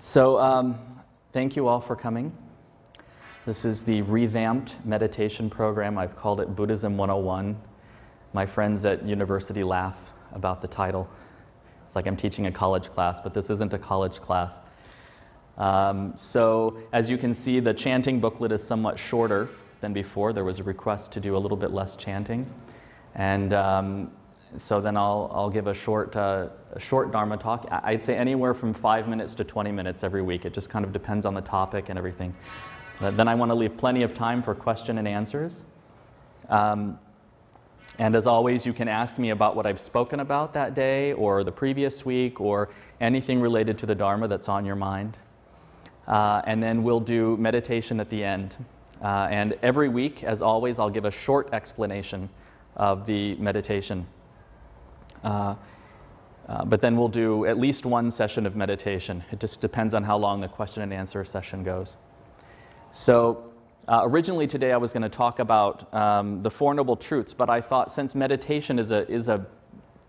Thank you all for coming. This is the revamped meditation program. I've called it Buddhism 101. My friends at university laugh about the title. It's like I'm teaching a college class, but this isn't a college class. So as you can see, the chanting booklet is somewhat shorter than before. There was a request to do a little bit less chanting. And so then I'll give a short Dharma talk. I'd say anywhere from 5 minutes to 20 minutes every week. It just kind of depends on the topic and everything. But then I want to leave plenty of time for question and answers. And as always, you can ask me about what I've spoken about that day or the previous week or anything related to the Dharma that's on your mind. And then we'll do meditation at the end. And every week, as always, I'll give a short explanation of the meditation. But then we'll do at least one session of meditation. It just depends on how long the question and answer session goes. So originally today I was going to talk about the Four Noble Truths, but I thought since meditation is a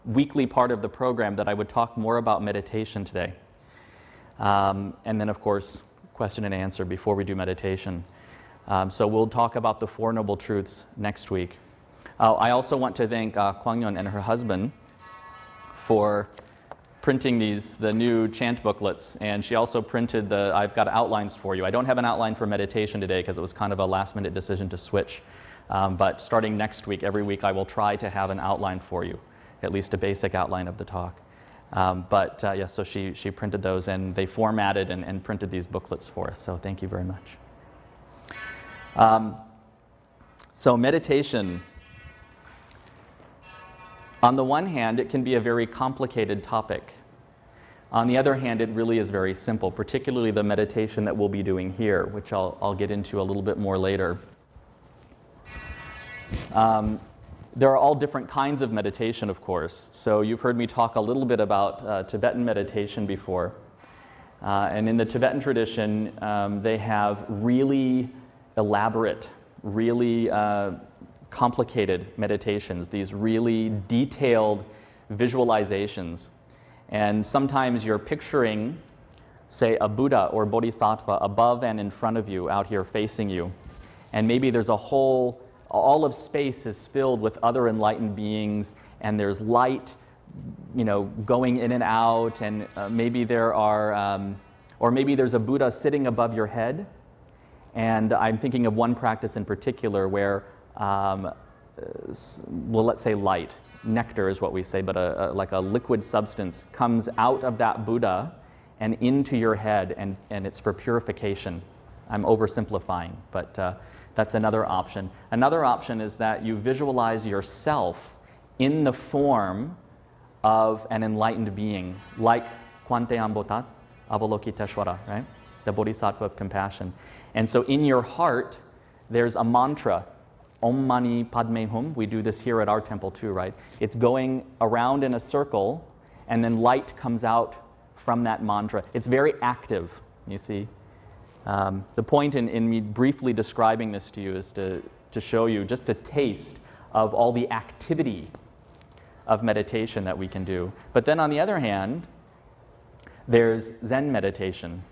weekly part of the program that I would talk more about meditation today. And then of course question and answer before we do meditation. So we'll talk about the Four Noble Truths next week. I also want to thank Kwang Yun and her husband for printing the new chant booklets, and she also printed I've got outlines for you. I don't have an outline for meditation today because it was kind of a last-minute decision to switch. But starting next week, every week I will try to have an outline for you, at least a basic outline of the talk. So she printed those, and they formatted and printed these booklets for us, so thank you very much. So meditation. On the one hand, it can be a very complicated topic. On the other hand, it really is very simple, particularly the meditation that we'll be doing here, which I'll get into a little bit more later. There are all different kinds of meditation, of course. So you've heard me talk a little bit about Tibetan meditation before. And in the Tibetan tradition, they have really elaborate, really complicated meditations, these really detailed visualizations. And sometimes you're picturing, say, a Buddha or Bodhisattva above and in front of you, out here facing you. And maybe there's all of space is filled with other enlightened beings, and there's light, going in and out, and maybe there are, or maybe there's a Buddha sitting above your head. And I'm thinking of one practice in particular where let's say light, nectar is what we say, but like a liquid substance comes out of that Buddha and into your head, and it's for purification. I'm oversimplifying, but that's another option. Another option is that you visualize yourself in the form of an enlightened being, like Kwanteam Botat, Avalokiteshvara, right? The Bodhisattva of compassion. And so in your heart, there's a mantra, Om Mani Padme Hum. We do this here at our temple too, right? It's going around in a circle, and then light comes out from that mantra. It's very active, you see. The point in me briefly describing this to you is to show you just a taste of all the activity of meditation that we can do. But then on the other hand, there's Zen meditation.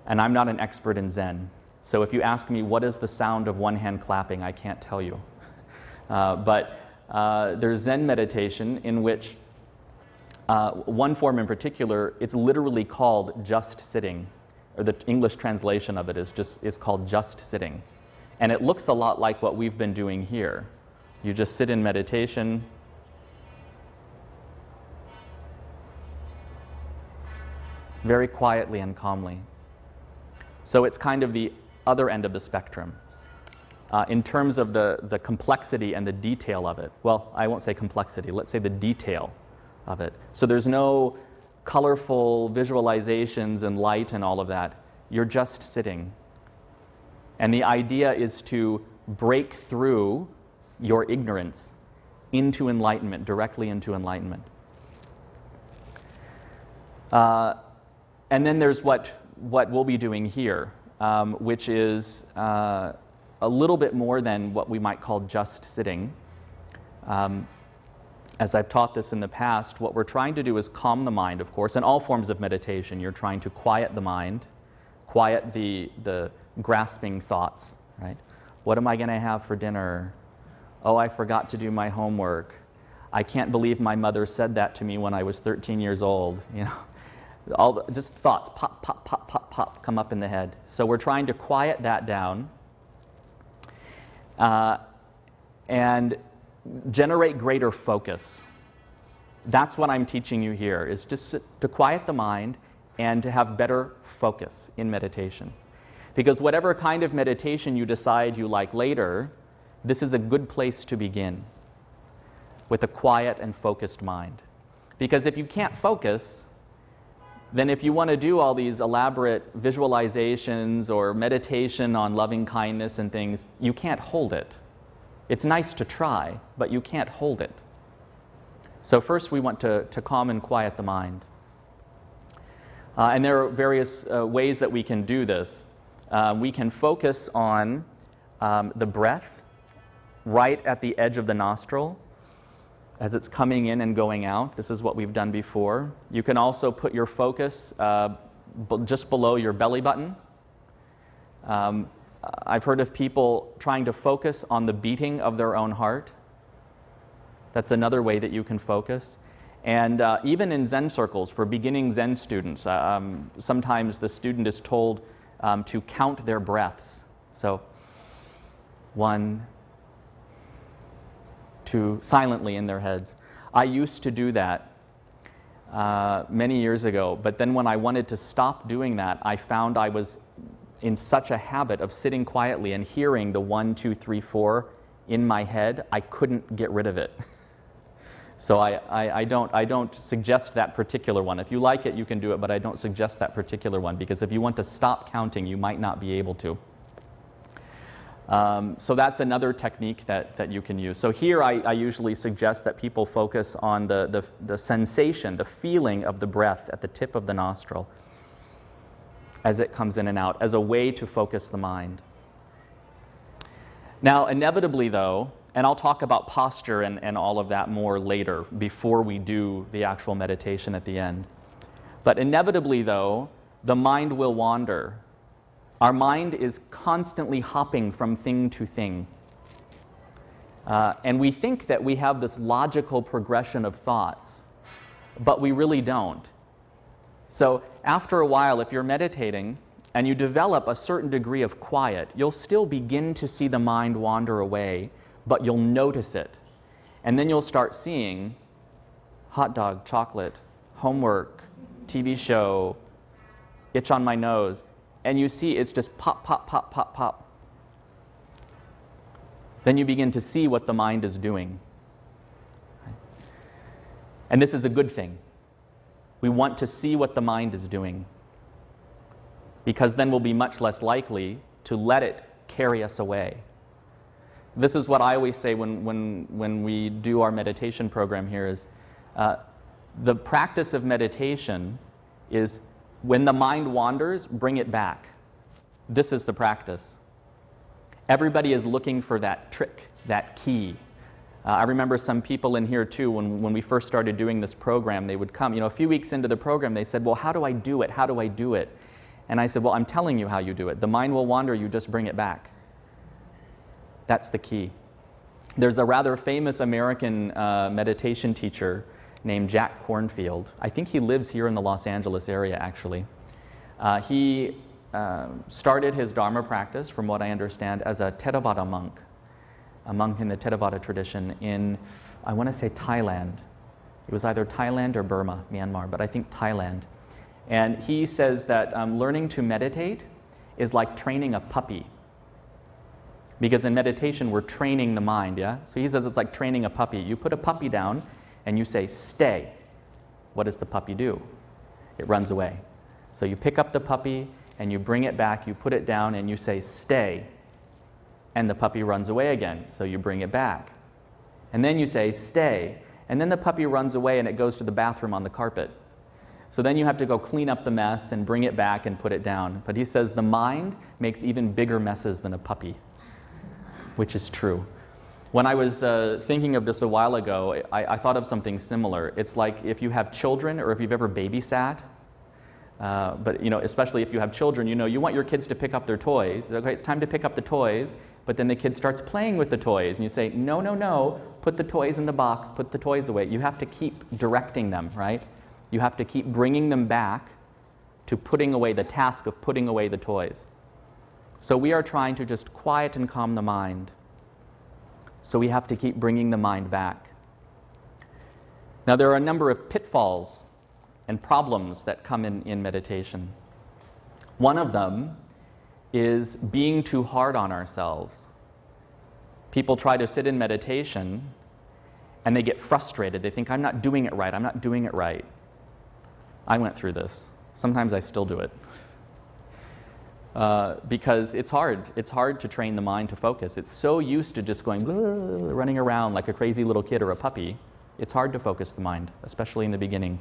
And I'm not an expert in Zen. So if you ask me what is the sound of one hand clapping, I can't tell you. But there's Zen meditation in which one form in particular, it's literally called just sitting, or the English translation of it is called just sitting. And it looks a lot like what we've been doing here. You just sit in meditation. Very quietly and calmly. So it's kind of the other end of the spectrum. In terms of the complexity and the detail of it. Well, I won't say complexity, let's say the detail of it. So there's no colorful visualizations and light and all of that. You're just sitting. And the idea is to break through your ignorance into enlightenment, directly into enlightenment. And then there's what we'll be doing here. Which is a little bit more than what we might call just sitting. as I've taught this in the past, what we're trying to do is calm the mind, of course. In all forms of meditation, you're trying to quiet the mind, quiet the grasping thoughts, right? What am I going to have for dinner? Oh, I forgot to do my homework. I can't believe my mother said that to me when I was 13 years old. You know, just thoughts, pop, pop, pop, pop, pop, come up in the head. So we're trying to quiet that down and generate greater focus. That's what I'm teaching you here, is just to quiet the mind and to have better focus in meditation. Because whatever kind of meditation you decide you like later, this is a good place to begin, with a quiet and focused mind. Because if you can't focus, then if you want to do all these elaborate visualizations or meditation on loving kindness and things, you can't hold it. It's nice to try, but you can't hold it. So first we want to calm and quiet the mind. And there are various ways that we can do this. We can focus on the breath right at the edge of the nostril as it's coming in and going out. This is what we've done before. You can also put your focus just below your belly button. I've heard of people trying to focus on the beating of their own heart. That's another way that you can focus. And even in Zen circles, for beginning Zen students, sometimes the student is told to count their breaths. So 1, 2, silently in their heads. I used to do that many years ago, but then when I wanted to stop doing that, I found I was in such a habit of sitting quietly and hearing the 1, 2, 3, 4 in my head, I couldn't get rid of it. So I don't suggest that particular one. If you like it, you can do it, but I don't suggest that particular one, because if you want to stop counting, you might not be able to. So that's another technique that you can use. So here I usually suggest that people focus on the sensation, the feeling of the breath at the tip of the nostril as it comes in and out, as a way to focus the mind. Now, inevitably though, and I'll talk about posture and all of that more later, before we do the actual meditation at the end. But inevitably though, the mind will wander. Our mind is constantly hopping from thing to thing. And we think that we have this logical progression of thoughts, but we really don't. So after a while, if you're meditating and you develop a certain degree of quiet, you'll still begin to see the mind wander away, but you'll notice it. And then you'll start seeing hot dog, chocolate, homework, TV show, itch on my nose. And you see it's just pop, pop, pop, pop, pop. Then you begin to see what the mind is doing. And this is a good thing. We want to see what the mind is doing, because then we'll be much less likely to let it carry us away. This is what I always say when we do our meditation program here is, the practice of meditation is, when the mind wanders, bring it back. This is the practice. Everybody is looking for that trick, that key. I remember some people in here too, when we first started doing this program, they would come, a few weeks into the program, they said, well, how do I do it? How do I do it? And I said, well, I'm telling you how you do it. The mind will wander, you just bring it back. That's the key. There's a rather famous American meditation teacher named Jack Kornfield. I think he lives here in the Los Angeles area, actually. He started his Dharma practice, from what I understand, as a Theravada monk, a monk in the Theravada tradition in, I want to say, Thailand. It was either Thailand or Burma, Myanmar, but I think Thailand. And he says that learning to meditate is like training a puppy. Because in meditation, we're training the mind, yeah? So he says it's like training a puppy. You put a puppy down and you say, stay. What does the puppy do? It runs away. So you pick up the puppy and you bring it back, you put it down and you say, stay. And the puppy runs away again, so you bring it back. And then you say, stay. And then the puppy runs away and it goes to the bathroom on the carpet. So then you have to go clean up the mess and bring it back and put it down. But he says the mind makes even bigger messes than a puppy, which is true. When I was thinking of this a while ago, I thought of something similar. It's like if you have children or if you've ever babysat, but especially if you have children, you want your kids to pick up their toys. Okay, it's time to pick up the toys, but then the kid starts playing with the toys, and you say, no, no, no, put the toys in the box, put the toys away. You have to keep directing them, right? You have to keep bringing them back to putting away the task of putting away the toys. So we are trying to just quiet and calm the mind. So we have to keep bringing the mind back. Now there are a number of pitfalls and problems that come in meditation. One of them is being too hard on ourselves. People try to sit in meditation and they get frustrated. They think, I'm not doing it right, I'm not doing it right. I went through this. Sometimes I still do it. Because it's hard. It's hard to train the mind to focus. It's so used to just going, running around like a crazy little kid or a puppy. It's hard to focus the mind, especially in the beginning.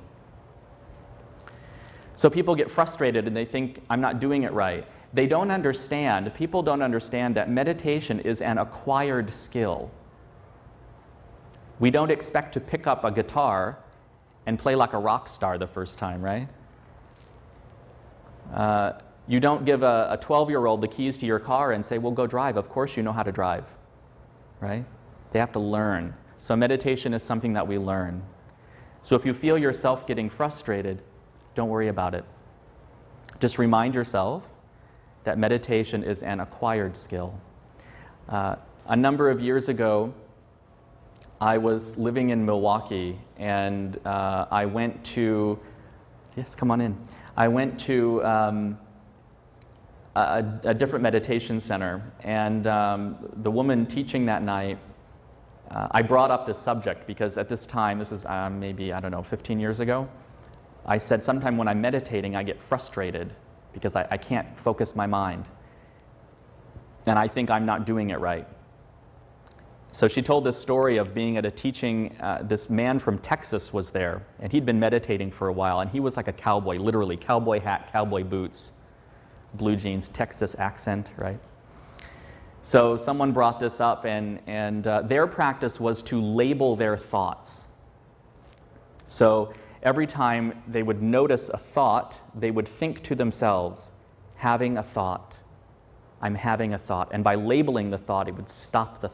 So people get frustrated and they think, I'm not doing it right. They don't understand, people don't understand that meditation is an acquired skill. We don't expect to pick up a guitar and play like a rock star the first time, right? You don't give a 12-year-old the keys to your car and say, well, go drive. Of course you know how to drive, right? They have to learn. So meditation is something that we learn. So if you feel yourself getting frustrated, don't worry about it. Just remind yourself that meditation is an acquired skill. A number of years ago, I was living in Milwaukee, and I went to, yes, come on in. I went to a different meditation center, and the woman teaching that night, I brought up this subject because at this time, this is maybe, 15 years ago, I said sometime when I'm meditating, I get frustrated because I can't focus my mind. And I think I'm not doing it right. So she told this story of being at a teaching, this man from Texas was there, and he'd been meditating for a while, and he was like a cowboy, literally, cowboy hat, cowboy boots, blue jeans, Texas accent, right? So someone brought this up, and their practice was to label their thoughts. So every time they would notice a thought, they would think to themselves, having a thought, I'm having a thought. And by labeling the thought, it would stop the